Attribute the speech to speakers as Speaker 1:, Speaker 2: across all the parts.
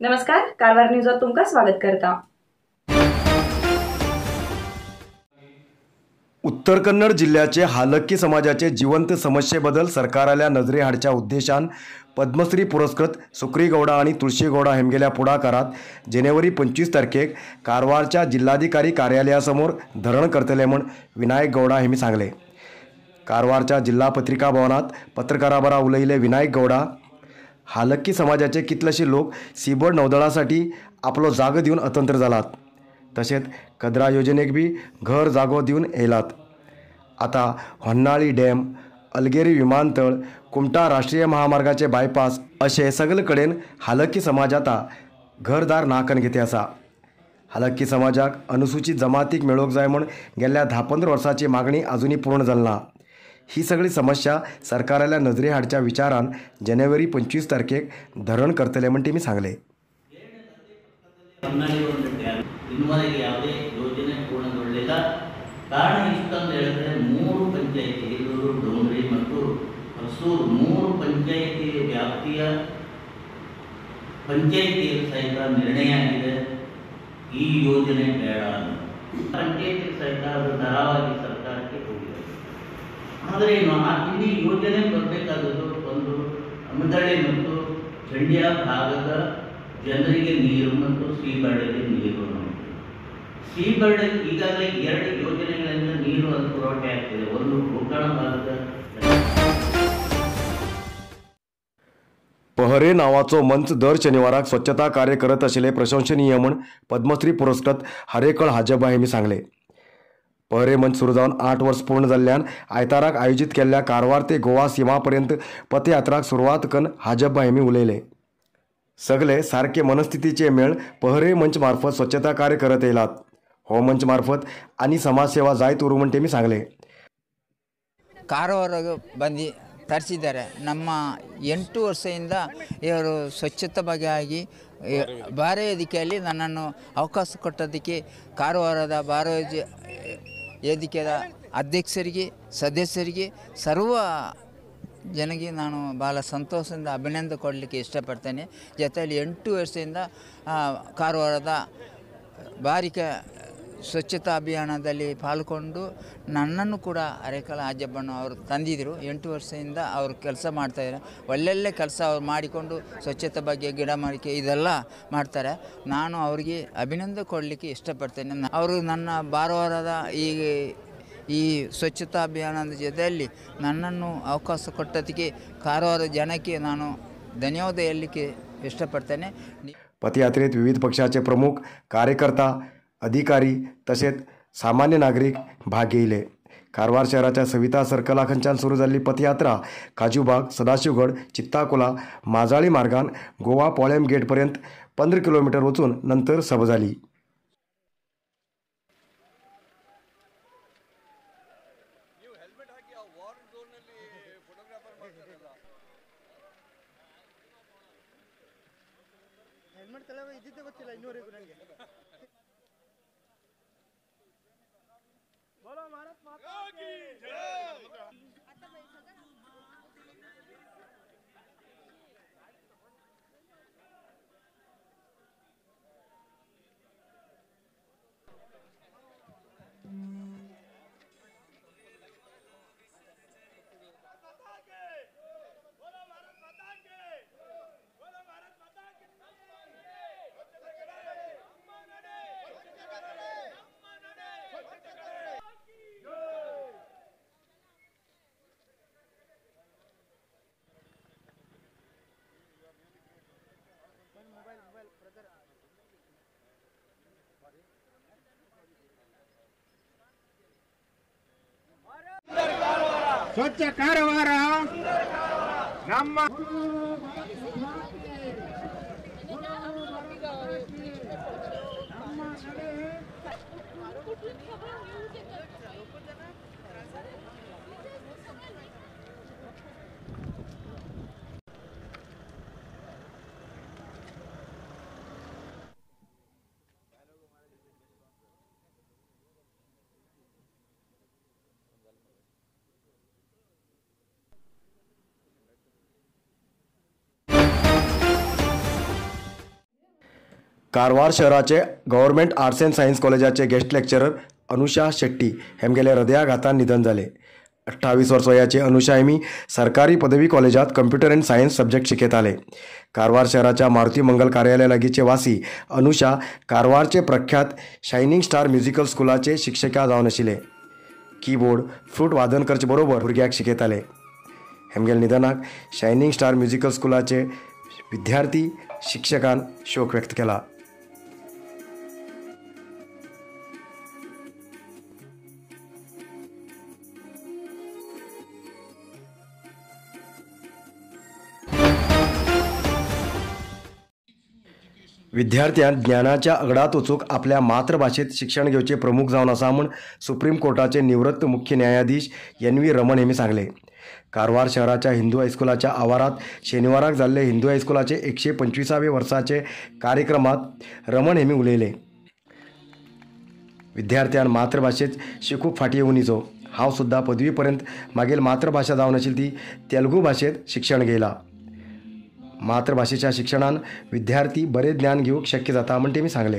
Speaker 1: नमस्कार, कारवार न्यूजवर तुमका स्वागत करता।
Speaker 2: उत्तर कन्नड जिल्ह्याचे हालक्की समाजाचे जिवंत समस्येबद्दल सरकाराल्या नजरे हाडच्या उद्देशान पद्मश्री पुरस्कृत सुक्री गौडा आणि तुळशी गौडा हेमगेल्या पुढाकारात जानेवारी 25 तारखेक कारवारच्या जिल्हाधिकारी कार्यालयासमोर धरण करतले म्हण विनायक गौडा हेमी सांगले। कारवारच्या जिल्हा पत्रिका भवनात पत्रकाराबरा उलयले विनायक गौडा हालक्की समाजाचे कितलेशे लोक सीबोर्ड नौदळासाठी आपलो जागो दिवन अतंत्र जालात, तसेच कद्रा योजनेक बी घर जागो दिवन येयलात। आता होन्नाळी डॅम, अलगेरी विमानतळ, कुमटा राष्ट्रीय महामार्गाचे बायपास असे सगळे कडेन हालक्की समाज आता घरदार नाकन घेते आसा। हालक्की समाजाक अनुसूचित जमातीक मेळोक जाय म्हण गेल्या 10-15 वर्सांची मागणी अजूनही पूर्ण जालना। ही सगळी समस्या सरकाराल्या नजरे हाडच्या विचारान जानेवारी 25 तारखेक धरण करतले म्हण तेमी सांगले।
Speaker 3: ಇನ್ನುವರೆಗೆ ಯಾವುದೇ ಯೋಜನೆ ಪೂರ್ಣಗೊಳ್ಳಿಲ್ಲ। ಕಾರಣ ಇಷ್ಟಂತ ಹೇಳಿದ್ರೆ 3 ಪಂಚಾಯಿತಿ ಹಿರಿಯೂರು, ಡೋಂಗ್ರಿ ಮತ್ತು ಹೊಸೂರು 3 ಪಂಚಾಯಿತಿ ವ್ಯಾಪ್ತಿಯ ಪಂಚಾಯಿತಿಯ ಸಹಿತ ನಿರ್ಣಯ ಆಗಿದೆ ಈ ಯೋಜನೆ ಬೇಡ ಅಂತ। ಪಂಚಾಯಿತಿ ಸಹಿತ ಅದು ಧಾರಾವಾಹಿ ಸರ್ಕಾರಕ್ಕೆ ಹೋಗಿದೆ। ಆದರೆ ಇಲ್ಲಿ ಯೋಜನೆ ಬರಬೇಕಾದದ್ದು ಒಂದು ಅಮದಳ್ಳಿ ಮತ್ತು ಚಂಡ್ಯ ಭಾಗದ ಜನರಿಗೆ ನೀರು ಮತ್ತು ಶ್ರೀಬಳ್ಳಗೆ ನೀರು। ಶ್ರೀಬಳ್ಳಿ ಈಗಾಗಲೇ 2 ಯೋಜನೆಗಳಿಂದ ನೀರು ಪುರವಠೆ ಆಗ್ತಿದೆ। ಒಂದು ಗೋಕರ್ಣ ಭಾಗದ
Speaker 2: पहरे नावाचो मंच दर शनिवाराक स्वच्छता कार्य करत आशिल्ले प्रशंसनीय म्हण पद्मश्री पुरस्कृत हरेकळ हाजब्बा हेमी सांगले। पहरे मंच सुरू जावन 8 वर्स पूर्ण जाल्ल्यान आयताराक आयोजित केल्ल्या कारवार ते गोवा सीमापर्यंत पथयात्राक सुरवात करून हाजब्बा हेमी उलयले। सगळे सारखे मनस्थितीचे मेळ पहरे मंच मार्फत स्वच्छता कार्य करत येयलात। हो मंच मार्फत आणि समाजसेवा जायत उरू म्हण तेमी सांगले।
Speaker 4: ಕಾರವಾರ ಬಂದು ತರಿಸಿದ್ದಾರೆ। ನಮ್ಮ 8 ವರ್ಷದಿಂದ ಇವರು ಸ್ವಚ್ಛತೆ ಬಗ್ಗೆ ಆಗಿ ಬಾರ ವೇದಿಕೆಯಲ್ಲಿ ನನ್ನನ್ನು ಅವಕಾಶ ಕೊಟ್ಟದಕ್ಕೆ ಕಾರವಾರದ ಬಾರ ವೇದಿಕೆಯ ಅಧ್ಯಕ್ಷರಿಗೆ, ಸದಸ್ಯರಿಗೆ, ಸರ್ವ ಜನಗೆ ನಾನು ಭಾಳ ಸಂತೋಷದಿಂದ ಅಭಿನಂದನೆ ಕೊಡಲಿಕ್ಕೆ ಇಷ್ಟಪಡ್ತೇನೆ। ಜೊತೆಯಲ್ಲಿ 8 ವರ್ಷದಿಂದ ಕಾರವಾರದ ಬಾರಿಕೆ ಸ್ವಚ್ಛತಾ ಅಭಿಯಾನದಲ್ಲಿ ಪಾಲ್ಗೊಂಡು ನನ್ನನ್ನು ಕೂಡ ಅರೆಕಲ ಹಾಜಬ್ಬನ್ನು ಅವರು ತಂದಿದ್ದರು। 8 ವರ್ಷದಿಂದ ಅವರು ಕೆಲಸ ಮಾಡ್ತಾಯಿದ್ದಾರೆ। ಒಳ್ಳೊಳ್ಳೆ ಕೆಲಸ ಅವ್ರು ಮಾಡಿಕೊಂಡು ಸ್ವಚ್ಛತೆ ಬಗ್ಗೆ ಗಿಡ ಮಡಿಕೆ ಇದೆಲ್ಲ ಮಾಡ್ತಾರೆ। ನಾನು ಅವರಿಗೆ ಅಭಿನಂದನೆ ಕೊಡಲಿಕ್ಕೆ ಇಷ್ಟಪಡ್ತೇನೆ। ಅವರು ನನ್ನ ಬಾರವಾರದ ಈ ಸ್ವಚ್ಛತಾ ಅಭಿಯಾನದ ಜೊತೆಯಲ್ಲಿ ನನ್ನನ್ನು ಅವಕಾಶ ಕೊಟ್ಟದಕ್ಕೆ ಕಾರವಾರ ಜನಕ್ಕೆ ನಾನು ಧನ್ಯವಾದ ಹೇಳಲಿಕ್ಕೆ ಇಷ್ಟಪಡ್ತೇನೆ।
Speaker 2: पथयात्रेत विविध पक्षाचे प्रमुख, कार्यकर्ता, अधिकारी तसेच सामान्य नागरिक भाग घेयले। कारवार शहराच्या सविता सर्कलाखंच्यान सुरू जाल्ली पथयात्रा काजूबाग, सदाशिवगड, चित्ताकोला, माजाळी मार्गान गोवा पोळेम गेट पर्यंत 15 किलोमीटर वचून नंतर सभा जाली।
Speaker 5: ಸ್ವಚ್ಛ ಕಾರವಾರ ನಮ್ಮ
Speaker 2: कारवार शहराचे गव्हर्मेंट आर्ट्स अँड सायन्स कॉलेजाचे गेस्ट लेक्चरर अनुषा शेट्टी हेमगेले हृदयाघातान निधन झाले. 28 वर्ष वयाचे अनुषा हेमी सरकारी पदवी कॉलेजात कम्प्युटर अँड सायन्स सब्जेक्ट शिकयताले. कारवार शहराच्या मारुती मंगल कार्यालय लागींचे वासी अनुषा कारवारचे प्रख्यात शायनिंग स्टार म्युझिकल स्कुलाचे शिक्षिका जावन आशिल्ले. कीबोर्ड फ्लूट वादन करचे बरोबर भुरग्याक शिकयताले. हेमगेल निधनाक शायनिंग स्टार म्युझिकल स्कुलाचे विद्यार्थी शिक्षकान शोक व्यक्त केला. विद्यार्थ्यांक ज्ञानाच्या अगडात वचूंक आपल्या मातृभाषेत शिक्षण घेवचे प्रमुख जावन आसा म्हूण सुप्रीम कोर्टाचे निवृत्त मुख्य न्यायाधीश NV रमण हेमी सांगले. कारवार शहराच्या हिंदू हायस्कुलाच्या आवारात शेनवाराक जाल्ले हिंदू हायस्कुलाचे 125वे वर्साचे कार्यक्रमात रमण हेमी उलयले. विद्यार्थ्यान मातृभाषेत शिकूंक फाटी येवं निजो. हांव सुद्दां पदवीपर्यंत मागील मातृभाषा जावन आशिल्ली ती तेलुगू भाशेत शिक्षण घेयलां. मातृभाषेच्या शिक्षणान विद्यार्थी बरे ज्ञान घेवंक शक्य जाता म्हण तेमी सांगले.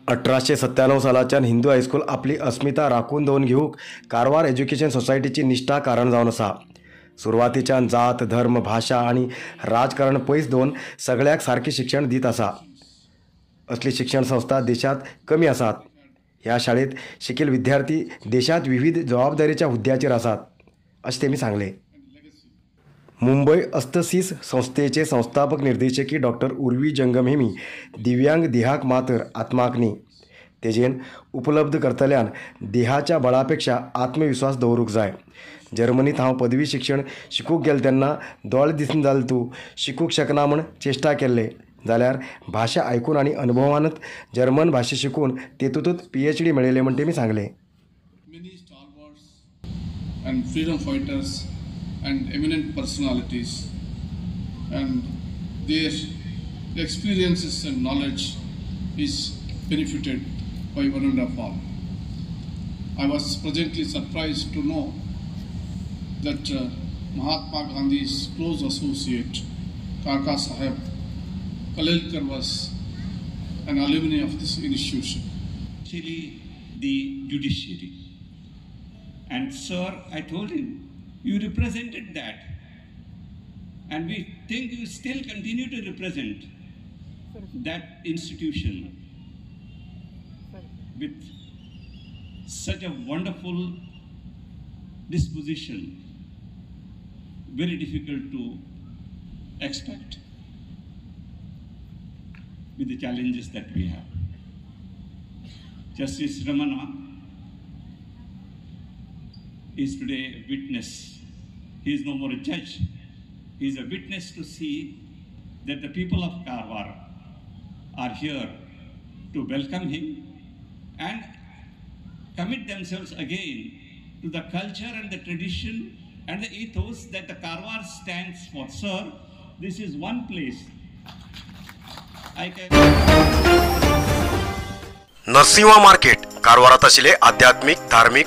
Speaker 2: 1897 सालाच्यान हिंदू हायस्कूल आपली अस्मिता राखून दवरून घेवंक कारवार एज्युकेशन सोसायटीची निश्ठा कारण जावन आसा. सुरवातीच्यान जात धर्म भाषा आनी राजकारण पयस दवरून सगळ्याक सारकें शिक्षण दीत आसा. असली शिक्षण संस्था देशात कमी आसात. ह्या शाळेत शिकिल विद्यार्थी देशात विविध जबाबदारीच्या हुद्द्याचेर आसात अशें तेमी सांगले. मुंबई अस्तसीस संस्थेचे संस्थापक निर्देशकी डॉक्टर उर्वी जंगम हेमी दिव्यांग देहाक मातर आत्माकनी तेजेन उपलब्ध करतल्यान देहाच्या बळापेक्षा आत्मविश्वास दवरूंक जाय. जर्मनीत हांव पदवी शिक्षण शिकूंक गेले तेन्ना दोळे दिसून जालें तूं शिकूंक शकना म्हूण चेष्टा केल्ले जाल्यार भाशा आयकून आनी अनुभवानच जर्मन भाशा शिकून तेतूंतच PhD मेळयले म्हूण तेमी सांगले.
Speaker 6: Many stalwarts and freedom fighters and eminent personalities, and their experiences and knowledge is benefited by one and all. I was presently surprised to know that Mahatma Gandhi's close associate Kaka Saheb Kalelkar was an alumni of this institution.
Speaker 7: Actually, the judiciary. And sir, I told him, you represented that, and we think you still continue to represent that institution with such a wonderful disposition, very difficult to expect with the challenges that we have. Justice Ramana is today a witness. He is no more a judge. He is a witness to see that the people of Karwar are here to welcome him and commit themselves again to the culture and the tradition and the ethos that the Karwar stands for. Sir, this is one place I can...
Speaker 2: Narasimha market कारवारात आशिल्ले आध्यात्मिक धार्मिक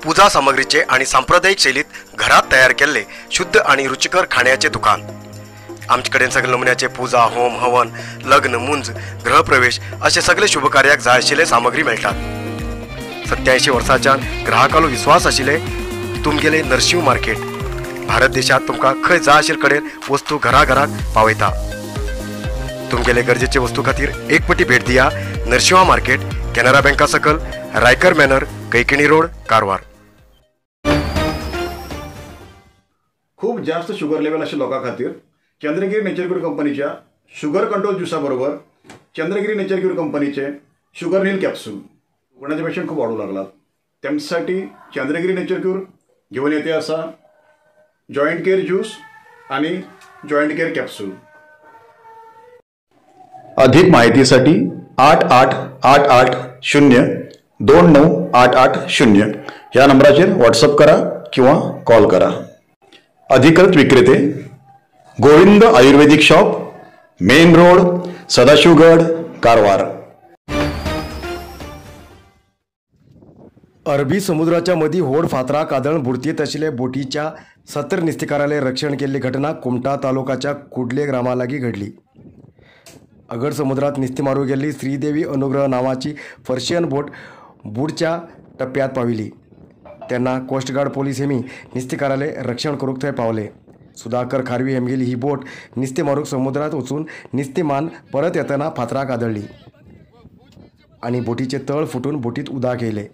Speaker 2: पूजा सामग्रीचे आणि सांप्रदायिक शैलीत घरात तयार केलेले शुद्ध आणि रुचिकर खाण्याचे दुकान. आमचे कडेन सगळे नमुन्याचे पूजा होम हवन लग्न मुंज गृहप्रवेश असे सगळे शुभ कार्याक जाय आशिल्ले सामग्री मेळटात. 87 वर्सांच्यान ग्राहकालो विश्वास आशिल्ले तुमगेले नरसिंह मार्केट. भारत देशात तुमकां खंय जाय आशिल्ले कडेन वस्तू घराघराक पावयता. तुमगेले गरजेचे वस्तू खातीर एक पटी भेट दिया. नरसिंह मार्केट, कॅनरा बँका सकल, रायकर मॅनर, कैकिणी रोड, कारवार.
Speaker 8: खूप जास्त शुगर लेवल अशा लोकां खातीर चंद्रगिरी नेचर क्यूर कंपनीच्या शुगर कंट्रोल ज्युसा बरोबर चंद्रगिरी नेचर क्यूर कंपनीचे शुगर नील कॅप्सूल कोणाचे पेशंट खूप वाढू लागलात त्यांच्यासाठी चंद्रगिरी नेचर क्यूर घेऊन येते असा जॉईंट केअर ज्यूस आणि जॉईंट केअर कॅप्सूल. अधिक माहितीसाठी 8888029880 या नंबराचेर व्हॉट्सअप करा किंवा कॉल करा. अधिकृत विक्रेते Govind ayurvedic shop, main road, Sadashivgad, Karwar.
Speaker 2: अरबी समुद्राच्या मदी होड फातरा कादळून बुडतीत आशिल्ले बोटीच्या 70 नुस्तेकारांले रक्षण केल्ली घटना कुमटा तालुक्याच्या कुडले ग्रामालागीं घडली. अगड समुद्रात निस्ती मारू गेली श्रीदेवी अनुग्रह नावाची पर्शियन बोट बुडच्या टप्प्यात पाविली. त्यांना कोस्टगार्ड पोलीस हेमी निस्ती कराले रक्षण करूक थंय पावले. सुधाकर खारवी हेमगेली ही बोट निस्ती मारूक समुद्रात वचून निस्तीमान परत येताना फातराक आदळली आणि बोटीचे तळ फुटून बोटीत उदक येयले.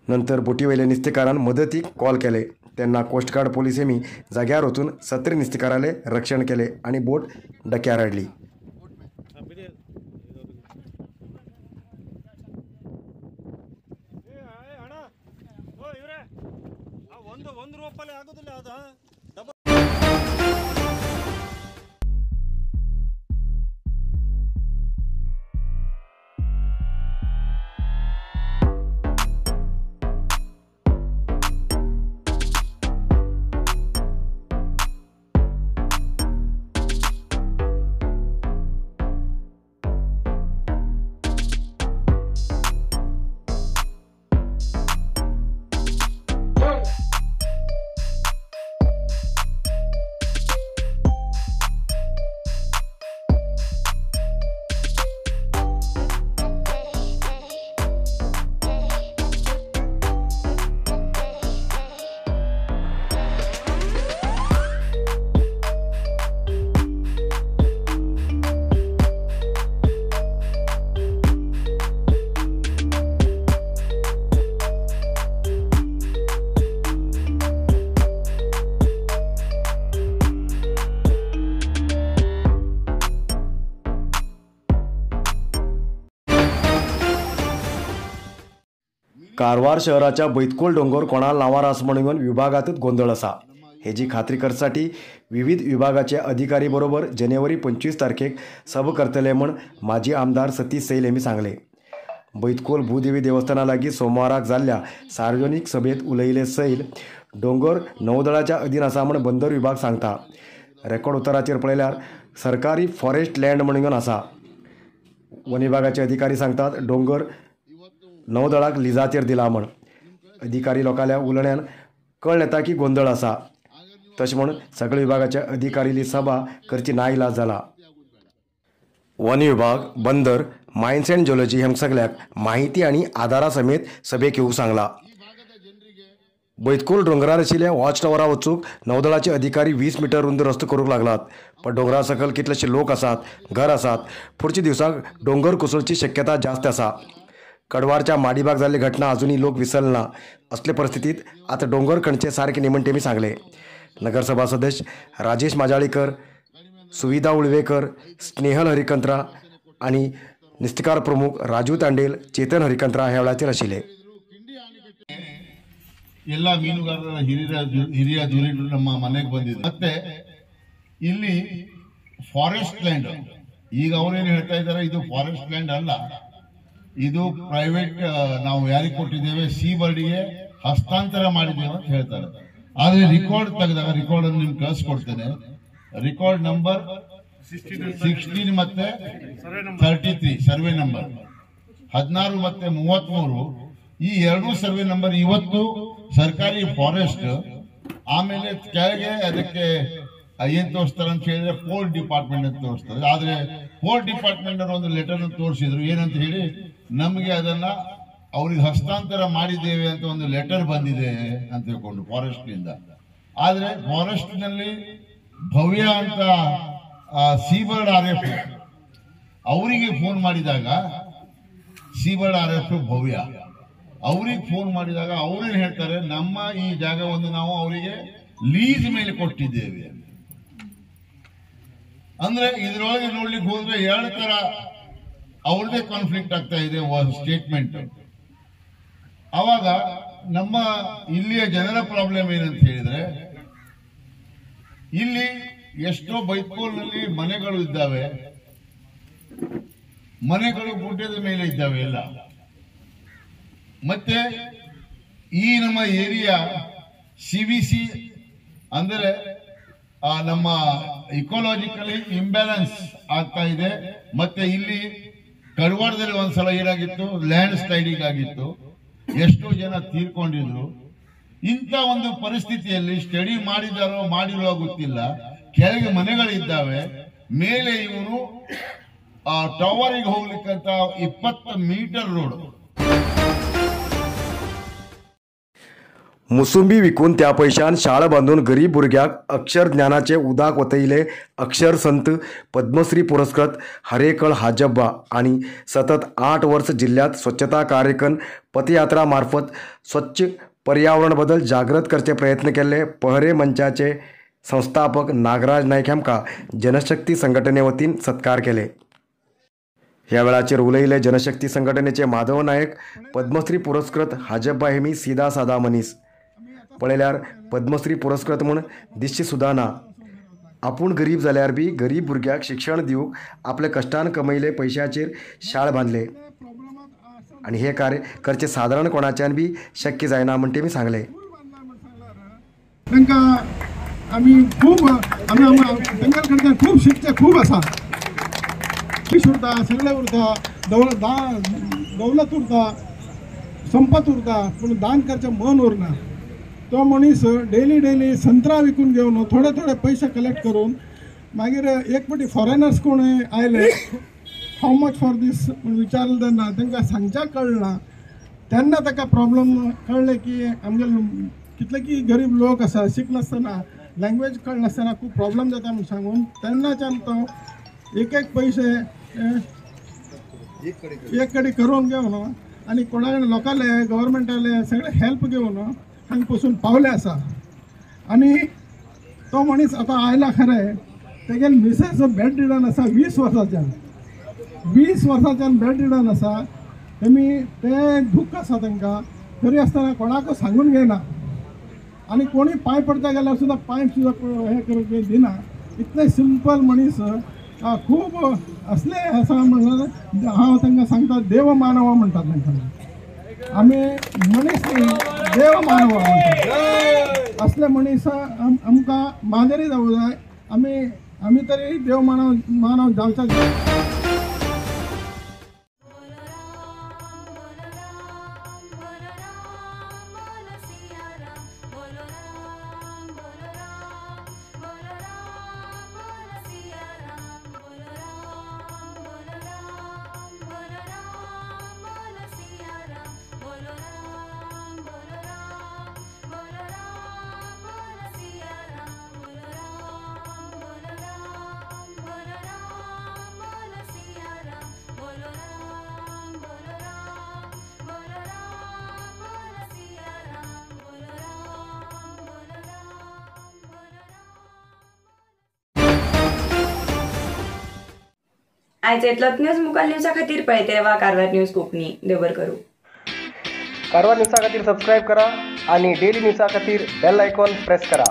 Speaker 2: नंतर बोटीवयले निस्तेकारान मदतीक कॉल केले. त्यांना कोस्टगार्ड पोलीस हेमी जाग्यार वचून 17 निस्तेकाराले रक्षण केले आणि बोट डक्यार हाडली. कारवार शहराच्या बैतकोल डोंगर कोणाल नावार आसा म्हणून विभागातच गोंधळ असा. हेजी खात्री करसाठी विविध विभागाचे अधिकारी बरोबर जानेवारी 25 तारखेक सभ करतले म्हण माजी आमदार सतीश सैल हेमी सांगले. बैतकोल भूदेवी देवस्थाना लागीं सोमवाराक जाल्ल्या सार्वजनीक सभेत उलयले सैल डोंगर नौदळाच्या अधीन आसा म्हण बंदर विभाग सांगता. रेकॉर्ड उताराचेर पळयल्यार सरकारी फॉरेस्ट लँड म्हणून आसा. वन विभागाचे अधिकारी सांगतात डोंगर नौदळाक लिजाचेर दिला म्हण. अधिकारी लोकांल्या उलण्यान कळ्ळें येता की गोंधळ आसा. तशें म्हण सगळे विभागाच्या अधिकारीली सभा करची नाइलाज जाला. वन विभाग, बंदर, मायन्स अँड जिओलॉजी हेम सगळ्याक माहिती आणि आधारा समेत सभेक येवंक सांगला. बैतकोल डोंगरार आशिल्ल्या वॉच टावरा वचूंक नौदळाचे अधिकारी 20 मीटर रुंद रस्तो करूंक लागलात. पण डोंगरा सकल कितलेशे लोक आसात, घर आसात. पुढच्या दिवसाक डोंगर कोसळची शक्यता जास्त आसा. कडवारच्या माडीबाग जाल्ली घटना अजूनही लोक विसरना. असले परिस्थितीत आता डोंगर खणचे सारखे निमण तेमी सांगले. नगरसभा सदस्य राजेश माजाळीकर, सुविधा उळवेकर, स्नेहल हरिकंत्रा आणि निस्तिकार प्रमुख राजू तांडेल, चेतन हरिकंत्रा ह्या वेळाचेर आशिल्ले.
Speaker 9: ಎಲ್ಲ ಮೀನುಗಾರರ ಹಿರಿಯ ಧುರೀಣರು ನಮ್ಮ ಮನೆಗೆ ಬಂದಿದ್ರು. ಮತ್ತೆ ಇಲ್ಲಿ ಫಾರೆಸ್ಟ್ ಲ್ಯಾಂಡ್, ಈಗ ಅವರೇನು ಹೇಳ್ತಾ ಇದ್ದಾರೆ ಇದು ಫಾರೆಸ್ಟ್ ಲ್ಯಾಂಡ್ ಅಲ್ಲ, ಇದು ಪ್ರೈವೇಟ್, ನಾವು ಯಾರಿಗೆ ಕೊಟ್ಟಿದ್ದೇವೆ ಸಿ ಬರ್ಡ್ಗೆ ಹಸ್ತಾಂತರ ಮಾಡಿದ್ದೇವೆ ಅಂತ ಹೇಳ್ತಾರೆ. ಆದ್ರೆ ರಿಕಾರ್ಡ್ ತೆಗೆದಾಗ ರಿಕಾರ್ಡ್ ಅನ್ನು ನಿಮ್ಗೆ ಕಳಿಸ್ಕೊಡ್ತೇನೆ. ರಿಕಾರ್ಡ್ ನಂಬರ್ 16 ಮತ್ತೆ 33 ಸರ್ವೆ ನಂಬರ್ 16 ಮತ್ತೆ 33 ಈ ಎರಡು ಸರ್ವೆ ನಂಬರ್ ಇವತ್ತು ಸರ್ಕಾರಿ ಫಾರೆಸ್ಟ್, ಆಮೇಲೆ ಕೆಳಗೆ ಅದಕ್ಕೆ ಏನ್ ತೋರಿಸ್ತಾರೆ ಅಂತ ಹೇಳಿದ್ರೆ ಪೋರ್ಟ್ ಡಿಪಾರ್ಟ್ಮೆಂಟ್ ಅಂತ ತೋರಿಸ್ತಾರೆ. ಆದ್ರೆ ಪೋರ್ಟ್ ಡಿಪಾರ್ಟ್ಮೆಂಟ್ ಅವರು ಒಂದು ಲೆಟರ್ ತೋರಿಸಿದ್ರು, ಏನಂತ ಹೇಳಿ ನಮಗೆ ಅದನ್ನ ಅವ್ರಿಗೆ ಹಸ್ತಾಂತರ ಮಾಡಿದ್ದೇವೆ ಅಂತ ಒಂದು ಲೆಟರ್ ಬಂದಿದೆ ಅಂತ ಹೇಳ್ಕೊಂಡು ಫಾರೆಸ್ಟ್ ನಿಂದ. ಆದ್ರೆ ಫಾರೆಸ್ಟ್ ನಲ್ಲಿ ಭವ್ಯ ಅಂತ ಸೀಬರ್ಡ್ RF ಅವರಿಗೆ ಫೋನ್ ಮಾಡಿದಾಗ, ಸೀಬರ್ಡ್ RF ಭವ್ಯ ಅವ್ರಿಗೆ ಫೋನ್ ಮಾಡಿದಾಗ ಅವ್ರೇನ್ ಹೇಳ್ತಾರೆ, ನಮ್ಮ ಈ ಜಾಗವನ್ನು ನಾವು ಅವರಿಗೆ ಲೀಸ್ ಮೇಲೆ ಕೊಟ್ಟಿದ್ದೇವೆ. ಅಂದ್ರೆ ಇದರೊಳಗೆ ನೋಡ್ಲಿಕ್ಕೆ ಹೋದ್ರೆ ಎರಡು ತರ ಅವ್ರದೇ ಕಾನ್ಫ್ಲಿಕ್ಟ್ ಆಗ್ತಾ ಇದೆ ಸ್ಟೇಟ್ಮೆಂಟ್. ಅವಾಗ ನಮ್ಮ ಇಲ್ಲಿಯ ಜನರ ಪ್ರಾಬ್ಲಮ್ ಏನಂತ ಹೇಳಿದ್ರೆ, ಇಲ್ಲಿ ಎಷ್ಟೋ ಬೈತ್ಕೋಲ್ನಲ್ಲಿ ಮನೆಗಳು ಇದ್ದಾವೆ, ಮನೆಗಳು ಗುಡ್ಡದ ಮೇಲೆ ಇದ್ದಾವೆ ಎಲ್ಲ. ಮತ್ತೆ ಈ ನಮ್ಮ ಏರಿಯಾ CVC ಅಂದ್ರೆ ನಮ್ಮ ಇಕೋಲಾಜಿಕಲಿ ಇಂಬ್ಯಾಲೆನ್ಸ್ ಆಗ್ತಾ ಇದೆ. ಮತ್ತೆ ಇಲ್ಲಿ ಕಡವಾಡದಲ್ಲಿ ಒಂದ್ಸಲ ಏನಾಗಿತ್ತು, ಲ್ಯಾಂಡ್ ಸ್ಲೈಡಿಂಗ್ ಆಗಿತ್ತು, ಎಷ್ಟೋ ಜನ ತೀರ್ಕೊಂಡಿದ್ರು. ಇಂಥ ಒಂದು ಪರಿಸ್ಥಿತಿಯಲ್ಲಿ ಸ್ಟಡಿ ಮಾಡಿದಾರೋ ಮಾಡಿರೋ ಗೊತ್ತಿಲ್ಲ, ಕೆಳಗೆ ಮನೆಗಳಿದ್ದಾವೆ, ಮೇಲೆ ಇವರು ಟವರಿಗೆ ಹೋಗ್ಲಿಕ್ಕಂತ 20 ಮೀಟರ್ ರೋಡ್.
Speaker 2: मुसुंबी विकून त्या पैशान शाळा बांधून गरीब भुरग्याक अक्षर ज्ञानाचे उदाक वतयले अक्षर संत पद्मश्री पुरस्कृत हरेकळ हाजब्बा आणि सतत 8 वर्ष जिल्ह्यात स्वच्छता कार्यक्रम पथयात्रा मार्फत स्वच्छ पर्यावरण बद्दल जागृत करचे प्रयत्न केले. पहरे मंचाचे संस्थापक नागराज नाईक हेमका जनशक्ती संघटने वतीन सत्कार केले. ह्या वेळाचेर उलयले जनशक्ती संघटनेचे माधव नायक. पद्मश्री पुरस्कृत हाजब्बा हेमी सीधा साधा मनीस पळयल्यार पद्मश्री पुरस्कृत म्हूण दिसची सुद्दां ना. आपूण गरीब जाल्यार बी गरीब भुरग्याक शिक्षण दिवूंक आपल्या कश्टान कमयले पैशाचेर शाळ बांदले आणि हे कार्य करचे सादारण कोणाच्यान बी शक्य जायना म्हण तेमी सांगले.
Speaker 10: तांकां आमी खूब तांच्या कडच्यान खूब शिकचे खूब आसा. पीस उरता, सगळें उरता, दौलत उरता, संपत उरता, पूण दान करचें मन उरना. तो मनीस डेली संत्रा विकून घेवन थोडे पैसे कलेक्ट करून मागीर एक फावटी फॉरेनर्स कोण आयले, हाऊ मच फॉर दीस म्हूण विचारलें तेन्ना तांकां सांगच्याक कळना. तेन्ना ताका प्रॉब्लम कळ्ळें की आमगे कितले की गरीब लोक आसा, शिकनासतना लँग्वेज कळनासतना खूब प्रॉब्लम जाता म्हूण सांगून तेन्नाच्यान तो एक पैसे एक कडेन करून घेवन आनी कोणा कडेन लोकाले गव्हर्मेंटाले सगळे हेल्प घेवन हांगा पासून पावले आसा. आनी तो मनीस आतां आयला खरें, तेगेल मिसेस बेड रिडन आसा 20 वर्साच्यान बेड रिडन आसा. तेमी ते दुख्ख आसा तांकां, तरी आसतना कोणाक सांगून घेयना आनी कोणी पांय पडता गेल्यार सुद्दां पांय सुद्दां हें करूंक दिना. इतले सिंपल मनीस खूब असले आसा म्हणून हांव तांकां सांगता देव मानव म्हणटात तांकां. आमी मनीस देव मानव म्हणटात. असले मनीस आमकां माजरी जावूं जाय. आमी तरी देव मानव जावचे जाय.
Speaker 1: आयज येतलोच न्यूज मुखार न्यूजा खातीर पळयते रावा कारवार न्यूज कोंकणी. देव बरें करूं.
Speaker 2: कारवार न्यूजा खातीर सबस्क्राईब करा आणि डेली न्यूजा खातीर बेल आयकॉन प्रेस करा.